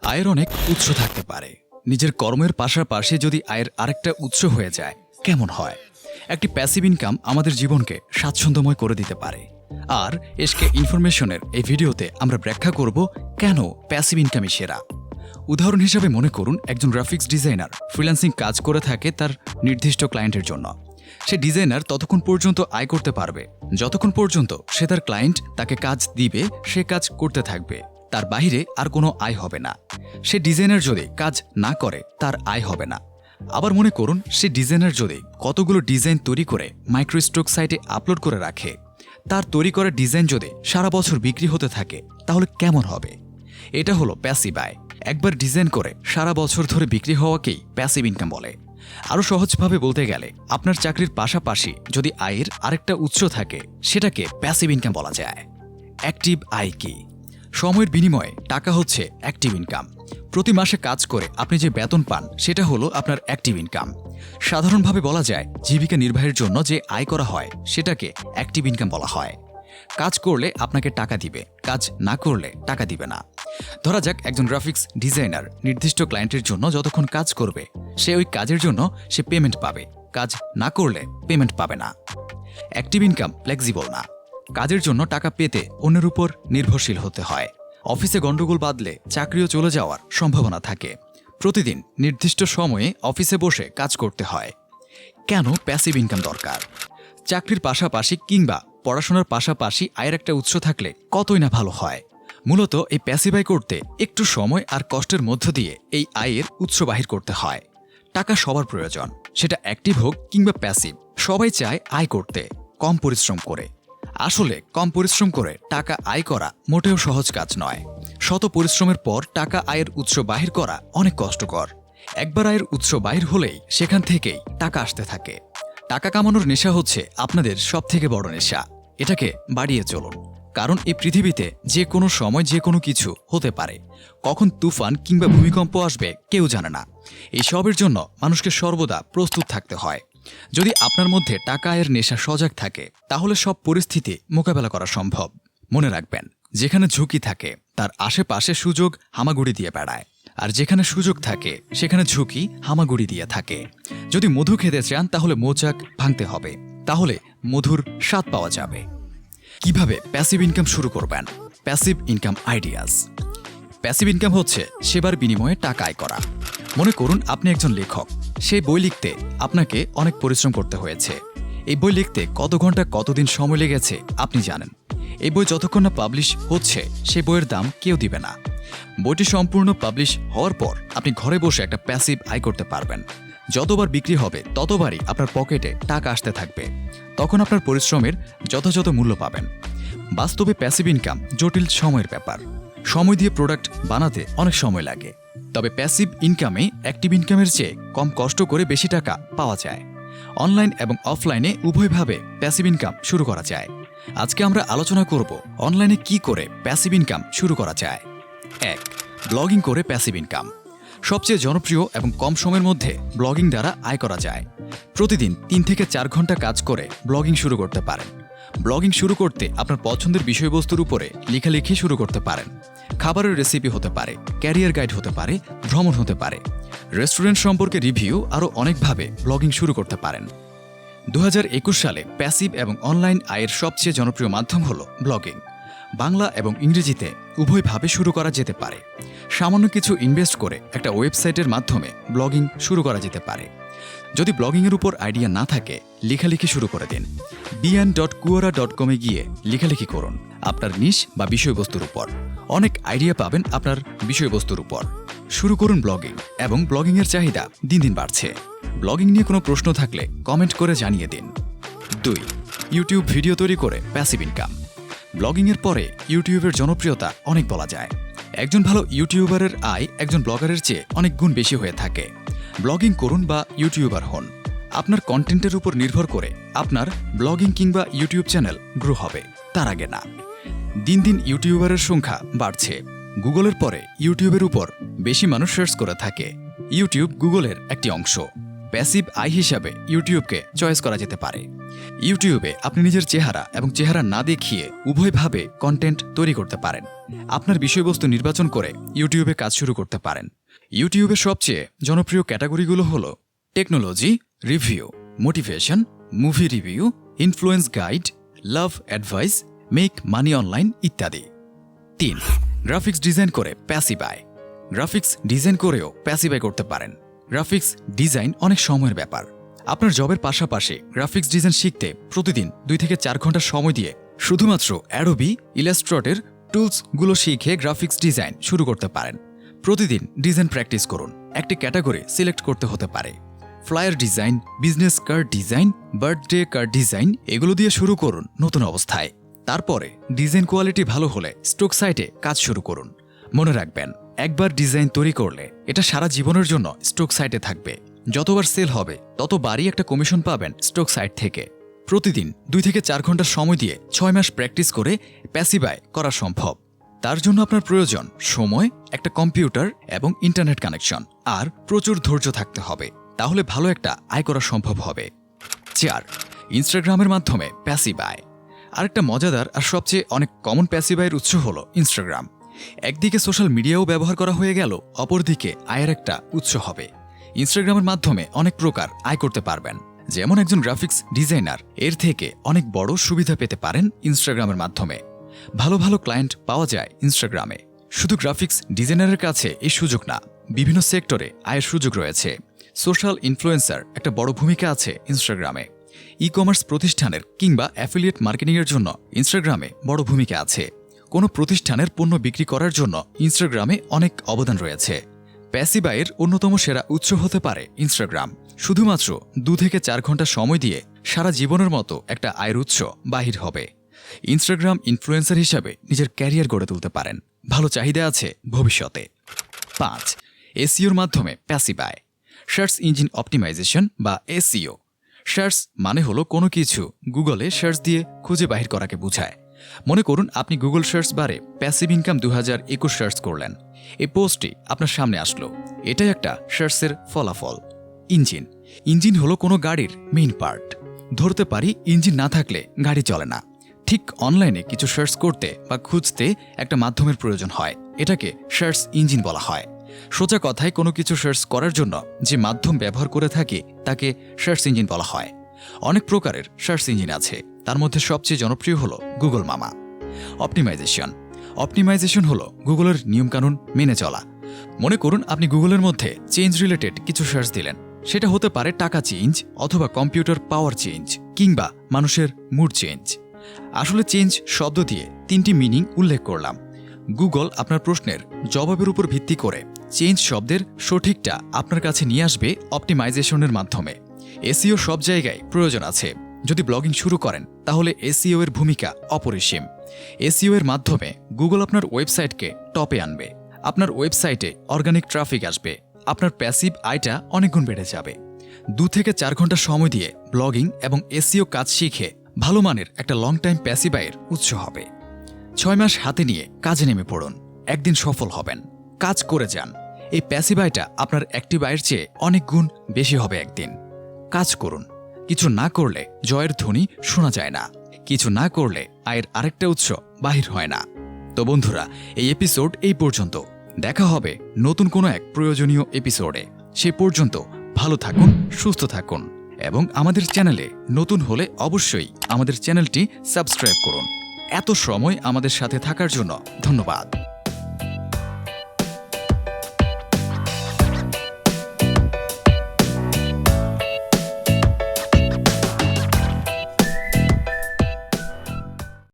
আয়ের অনেক উৎস থাকতে পারে। নিজের কর্মের পাশাপাশি যদি আয়ের আরেকটা উৎস হয়ে যায় কেমন হয়? একটি প্যাসিভ ইনকাম আমাদের জীবনকে স্বাচ্ছন্দ্যময় করে দিতে পারে। আর এসকে ইনফরমেশনের এই ভিডিওতে আমরা ব্যাখ্যা করব কেন প্যাসিভ ইনকামই সেরা। উদাহরণ হিসাবে মনে করুন, একজন গ্রাফিক্স ডিজাইনার ফ্রিল্যান্সিং কাজ করে থাকে তার নির্দিষ্ট ক্লায়েন্টের জন্য। সে ডিজাইনার ততক্ষণ পর্যন্ত আয় করতে পারবে যতক্ষণ পর্যন্ত সে তার ক্লায়েন্ট তাকে কাজ দিবে, সে কাজ করতে থাকবে। তার বাইরে আর কোনো আয় হবে না। সে ডিজাইনার যদি কাজ না করে তার আয় হবে না। আবার মনে করুন, সে ডিজাইনার যদি কতগুলো ডিজাইন তৈরি করে মাইক্রোস্টক সাইটে আপলোড করে রাখে, তার তৈরি করা ডিজাইন যদি সারা বছর বিক্রি হতে থাকে তাহলে কেমন হবে? এটা হলো প্যাসিভ আয়। একবার ডিজাইন করে সারা বছর ধরে বিক্রি হওয়াকেই প্যাসিভ ইনকাম বলে। আরও সহজভাবে বলতে গেলে, আপনার চাকরির পাশাপাশি যদি আয়ের আরেকটা উৎস থাকে সেটাকে প্যাসিভ ইনকাম বলা যায়। অ্যাক্টিভ আয় কি? সময়ের বিনিময়ে টাকা হচ্ছে অ্যাক্টিভ ইনকাম। প্রতি মাসে কাজ করে আপনি যে বেতন পান সেটা হলো আপনার অ্যাক্টিভ ইনকাম। সাধারণভাবে বলা যায়, জীবিকা নির্বাহের জন্য যে আয় করা হয় সেটাকে অ্যাক্টিভ ইনকাম বলা হয়। কাজ করলে আপনাকে টাকা দিবে, কাজ না করলে টাকা দিবে না। ধরা যাক, একজন গ্রাফিক্স ডিজাইনার নির্দিষ্ট ক্লায়েন্টের জন্য যতক্ষণ কাজ করবে সে ওই কাজের জন্য সে পেমেন্ট পাবে, কাজ না করলে পেমেন্ট পাবে না। অ্যাক্টিভ ইনকাম ফ্লেক্সিবল না। কাজের জন্য টাকা পেতে অন্যের উপর নির্ভরশীল হতে হয়। অফিসে গন্ডগোল বাঁধলে চাকরিও চলে যাওয়ার সম্ভাবনা থাকে। প্রতিদিন নির্দিষ্ট সময়ে অফিসে বসে কাজ করতে হয়। কেন প্যাসিভ ইনকাম দরকার? চাকরির পাশাপাশি কিংবা পড়াশোনার পাশাপাশি আয়ের একটা উৎস থাকলে কতই না ভালো হয়। মূলত এই প্যাসিভ আয় করতে একটু সময় আর কষ্টের মধ্য দিয়ে এই আয়ের উৎস বাহির করতে হয়। টাকা সবার প্রয়োজন, সেটা অ্যাক্টিভ হোক কিংবা প্যাসিভ। সবাই চায় আয় করতে কম পরিশ্রম করে। আসলে কম পরিশ্রম করে টাকা আয় করা মোটেও সহজ কাজ নয়। শত পরিশ্রমের পর টাকা আয়ের উৎস বাহির করা অনেক কষ্টকর। একবার আয়ের উৎস বাহির হলেই সেখান থেকেই টাকা আসতে থাকে। টাকা কামানোর নেশা হচ্ছে আপনাদের সবথেকে বড় নেশা। এটাকে বাড়িয়ে চলুন, কারণ এই পৃথিবীতে যে কোনো সময় যে কোনো কিছু হতে পারে। কখন তুফান কিংবা ভূমিকম্প আসবে কেউ জানে না। এই সবের জন্য মানুষকে সর্বদা প্রস্তুত থাকতে হয়। যদি আপনার মধ্যে টাকা আয়ের নেশা সজাগ থাকে তাহলে সব পরিস্থিতি মোকাবেলা করা সম্ভব। মনে রাখবেন, যেখানে ঝুঁকি থাকে তার আশেপাশে সুযোগ হামাগুড়ি দিয়ে বেড়ায়, আর যেখানে সুযোগ থাকে সেখানে ঝুঁকি হামাগুড়ি দিয়ে থাকে। যদি মধু খেতে চান তাহলে মৌচাক ভাঙতে হবে, তাহলে মধুর স্বাদ পাওয়া যাবে। কিভাবে প্যাসিভ ইনকাম শুরু করবেন? Passive income ideas. Passive income হচ্ছে সেবার বিনিময়ে টাকা আয় করা। মনে করুন, আপনি একজন লেখক। সেই বই লিখতে আপনাকে অনেক পরিশ্রম করতে হয়েছে। এই বই লিখতে কত ঘন্টা কতদিন সময় লেগেছে আপনি জানেন। এই বই যতক্ষণ না পাবলিশ হচ্ছে সেই বইয়ের দাম কেউ দিবে না। বইটি সম্পূর্ণ পাবলিশ হওয়ার পর আপনি ঘরে বসে একটা প্যাসিভ আয় করতে পারবেন। যতবার বিক্রি হবে ততবারই আপনার পকেটে টাকা আসতে থাকবে। তখন আপনার পরিশ্রমের যথাযথ মূল্য পাবেন। বাস্তবে প্যাসিভ ইনকাম জটিল সময়ের ব্যাপার। সময় দিয়ে প্রোডাক্ট বানাতে অনেক সময় লাগে। তবে প্যাসিভ ইনকামে অ্যাক্টিভ ইনকামের চেয়ে কম কষ্ট করে বেশি টাকা পাওয়া যায়। অনলাইন এবং অফলাইনে উভয়ভাবে প্যাসিভ ইনকাম শুরু করা যায়। আজকে আমরা আলোচনা করব অনলাইনে কি করে প্যাসিভ ইনকাম শুরু করা যায়। 1. ব্লগিং করে প্যাসিভ ইনকাম। সবচেয়ে জনপ্রিয় এবং কম সময়ের মধ্যে ব্লগিং দ্বারা আয় করা যায়। প্রতিদিন 3 থেকে 4 ঘন্টা কাজ করে ব্লগিং শুরু করতে পারেন। ব্লগিং শুরু করতে আপনার পছন্দের বিষয়বস্তুর উপরে লেখালেখি শুরু করতে পারেন। খাবারের রেসিপি হতে পারে, ক্যারিয়ার গাইড হতে পারে, ভ্রমণ হতে পারে, রেস্টুরেন্ট সম্পর্কে রিভিউ, আরও অনেকভাবে ব্লগিং শুরু করতে পারেন। 2021 সালে প্যাসিভ এবং অনলাইন আয়ের সবচেয়ে জনপ্রিয় মাধ্যম হল ব্লগিং। বাংলা এবং ইংরেজিতে উভয়ভাবে শুরু করা যেতে পারে। সামান্য কিছু ইনভেস্ট করে একটা ওয়েবসাইটের মাধ্যমে ব্লগিং শুরু করা যেতে পারে। যদি ব্লগিংয়ের উপর আইডিয়া না থাকে, লেখালেখি শুরু করে দিন। bian.quora.com-এ গিয়ে লেখালেখি করুন আপনার নিশ বা বিষয়বস্তুর উপর। অনেক আইডিয়া পাবেন আপনার বিষয়বস্তুর উপর। শুরু করুন ব্লগিং, এবং ব্লগিংয়ের চাহিদা দিন দিন বাড়ছে। ব্লগিং নিয়ে কোনো প্রশ্ন থাকলে কমেন্ট করে জানিয়ে দিন। 2. ইউটিউব ভিডিও তৈরি করে প্যাসিভ ইনকাম। ব্লগিংয়ের পরে ইউটিউবের জনপ্রিয়তা অনেক বলা যায়। একজন ভালো ইউটিউবারের আয় একজন ব্লগারের চেয়ে অনেক গুণ বেশি হয়ে থাকে। ব্লগিং করুন বা ইউটিউবার হন, আপনার কন্টেন্টের উপর নির্ভর করে আপনার ব্লগিং কিংবা ইউটিউব চ্যানেল গ্রো হবে, তার আগে না। দিন দিন ইউটিউবারের সংখ্যা বাড়ছে। গুগলের পরে ইউটিউবের উপর বেশি মানুষ সার্চ করে থাকে। ইউটিউব গুগলের একটি অংশ। প্যাসিভ আয় হিসাবে ইউটিউবকে চয়েস করা যেতে পারে। ইউটিউবে আপনি নিজের চেহারা এবং চেহারা না দেখিয়ে উভয়ভাবে কন্টেন্ট তৈরি করতে পারেন। আপনার বিষয়বস্তু নির্বাচন করে ইউটিউবে কাজ শুরু করতে পারেন। ইউটিউবের সবচেয়ে জনপ্রিয় ক্যাটাগরিগুলো হলো technology, review, motivation, movie review, influence guide, love advice, make money online ইত্যাদি। 3. গ্রাফিক্স ডিজাইন করে প্যাসিভ আয়। গ্রাফিক্স ডিজাইন করেও প্যাসিভ আয় করতে পারেন। গ্রাফিক্স ডিজাইন অনেক সময়ের ব্যাপার। আপনার জবের পাশাপাশি গ্রাফিক্স ডিজাইন শিখতে প্রতিদিন 2 থেকে 4 ঘন্টা সময় দিয়ে শুধুমাত্র অ্যাডোবি ইলাস্ট্রেটর টুলসগুলো শিখে গ্রাফিক্স ডিজাইন শুরু করতে পারেন। প্রতিদিন ডিজাইন প্র্যাকটিস করুন। একটি ক্যাটাগরি সিলেক্ট করতে হতে পারে। Flyer design, business card design, birthday card design এগুলো দিয়ে শুরু করুন নতুন অবস্থায়। তারপরে ডিজাইন কোয়ালিটি ভালো হলে স্টক সাইটে কাজ শুরু করুন। মনে রাখবেন, একবার ডিজাইন তৈরি করলে এটা সারা জীবনের জন্য স্টক সাইটে থাকবে। যতবার সেল হবে ততবারই একটা কমিশন পাবেন স্টক সাইট থেকে। প্রতিদিন 2 থেকে 4 ঘন্টা সময় দিয়ে 6 মাস প্র্যাকটিস করে প্যাসিভ আয় করা সম্ভব। তার জন্য আপনার প্রয়োজন সময়, একটা কম্পিউটার এবং ইন্টারনেট কানেকশন আর প্রচুর ধৈর্য থাকতে হবে। তাহলে ভালো একটা আয় করা সম্ভব হবে। 4. ইনস্টাগ্রামের মাধ্যমে প্যাসিভ আয়। আরেকটা মজাদার আর সবচেয়ে অনেক কমন প্যাসিভ আয়ের উৎস হলো ইনস্টাগ্রাম। একদিকে সোশ্যাল মিডিয়াও ব্যবহার করা হয়ে গেল, অপরদিকে আয়ের একটা উৎস হবে। ইনস্টাগ্রামের মাধ্যমে অনেক প্রকার আয় করতে পারবেন। যেমন একজন গ্রাফিক্স ডিজাইনার এর থেকে অনেক বড় সুবিধা পেতে পারেন ইনস্টাগ্রামের মাধ্যমে। ভালো ভালো ক্লায়েন্ট পাওয়া যায় ইনস্টাগ্রামে। শুধু গ্রাফিক্স ডিজাইনারের কাছে এই সুযোগ না, বিভিন্ন সেক্টরে আয়ের সুযোগ রয়েছে। সোশ্যাল ইনফ্লুয়েন্সার একটা বড় ভূমিকা আছে ইনস্টাগ্রামে। ই কমার্স প্রতিষ্ঠানের কিংবা অ্যাফিলিয়েট মার্কেটিংয়ের জন্য ইনস্টাগ্রামে বড় ভূমিকা আছে। কোনো প্রতিষ্ঠানের পণ্য বিক্রি করার জন্য ইনস্টাগ্রামে অনেক অবদান রয়েছে। প্যাসিভ আয়ের অন্যতম সেরা উৎস হতে পারে ইনস্টাগ্রাম। শুধুমাত্র 2 থেকে 4 ঘন্টা সময় দিয়ে সারা জীবনের মতো একটা আয়ের উৎস বাহির হবে। ইনস্টাগ্রাম ইনফ্লুয়েন্সার হিসাবে নিজের ক্যারিয়ার গড়ে তুলতে পারেন। ভালো চাহিদা আছে ভবিষ্যতে। 5. এসইওর মাধ্যমে প্যাসিভ আয়। সার্চ ইঞ্জিন অপটিমাইজেশন বা এসইও। সার্চ মানে হলো কোনো কিছু গুগলে সার্চ দিয়ে খুঁজে বাহির করাকে বোঝায়। মনে করুন আপনি গুগল সার্চ বারে প্যাসিভ ইনকাম 2021 সার্চ করলেন। এই পোস্টটি আপনার সামনে আসলো। এটাই একটা সার্চের ফলাফল। ইঞ্জিন হলো কোনো গাড়ির মেইন পার্ট। ধরতে পারি ইঞ্জিন না থাকলে গাড়ি চলে না। ঠিক অনলাইনে কিছু সার্চ করতে বা খুঁজতে একটা মাধ্যমের প্রয়োজন হয়। এটাকে সার্চ ইঞ্জিন বলা হয়। সোজা কথায় কোনো কিছু সার্চ করার জন্য যে মাধ্যম ব্যবহার করে থাকি তাকে সার্চ ইঞ্জিন বলা হয়। অনেক প্রকারের সার্চ ইঞ্জিন আছে, তার মধ্যে সবচেয়ে জনপ্রিয় হলো গুগল মামা। অপটিমাইজেশন হলো গুগলের নিয়মকানুন মেনে চলা। মনে করুন আপনি গুগলের মধ্যে চেঞ্জ রিলেটেড কিছু সার্চ দিলেন। সেটা হতে পারে টাকা চেঞ্জ অথবা কম্পিউটার পাওয়ার চেঞ্জ কিংবা মানুষের মুড চেঞ্জ। আসলে চেঞ্জ শব্দ দিয়ে 3টি মিনিং উল্লেখ করলাম। গুগল আপনার প্রশ্নের জবাবের উপর ভিত্তি করে চেঞ্জ শব্দের সঠিকটা আপনার কাছে নিয়ে আসবে অপটিমাইজেশনের মাধ্যমে। এসইও সব জায়গায় প্রয়োজন আছে। যদি ব্লগিং শুরু করেন তাহলে এসইও এর ভূমিকা অপরিসীম। এসইও এর মাধ্যমে গুগল আপনার ওয়েবসাইটকে টপে আনবে। আপনার ওয়েবসাইটে অর্গানিক ট্রাফিক আসবে। আপনার প্যাসিভ আয়টা অনেকগুণ বেড়ে যাবে। 2 থেকে 4 ঘন্টা সময় দিয়ে ব্লগিং এবং এসইও কাজ শিখে ভালো মানের একটা লং টাইম প্যাসিভ আয়ের উৎস হবে। 6 মাস হাতে নিয়ে কাজে নেমে পড়ুন। একদিন সফল হবেন। কাজ করে যান। এই প্যাসিভ আয়টা আপনার অ্যাক্টিভ আয়ের চেয়ে অনেক গুণ বেশি হবে একদিন। কাজ করুন। কিছু না করলে জয়ের ধ্বনি শোনা যায় না। কিছু না করলে আয়ের আরেকটা উৎস বাহির হয় না। তো বন্ধুরা, এই এপিসোড এই পর্যন্ত। দেখা হবে নতুন কোনো এক প্রয়োজনীয় এপিসোডে। সে পর্যন্ত ভালো থাকুন, সুস্থ থাকুন এবং আমাদের চ্যানেলে নতুন হলে অবশ্যই আমাদের চ্যানেলটি সাবস্ক্রাইব করুন। এত সময় আমাদের সাথে থাকার জন্য ধন্যবাদ।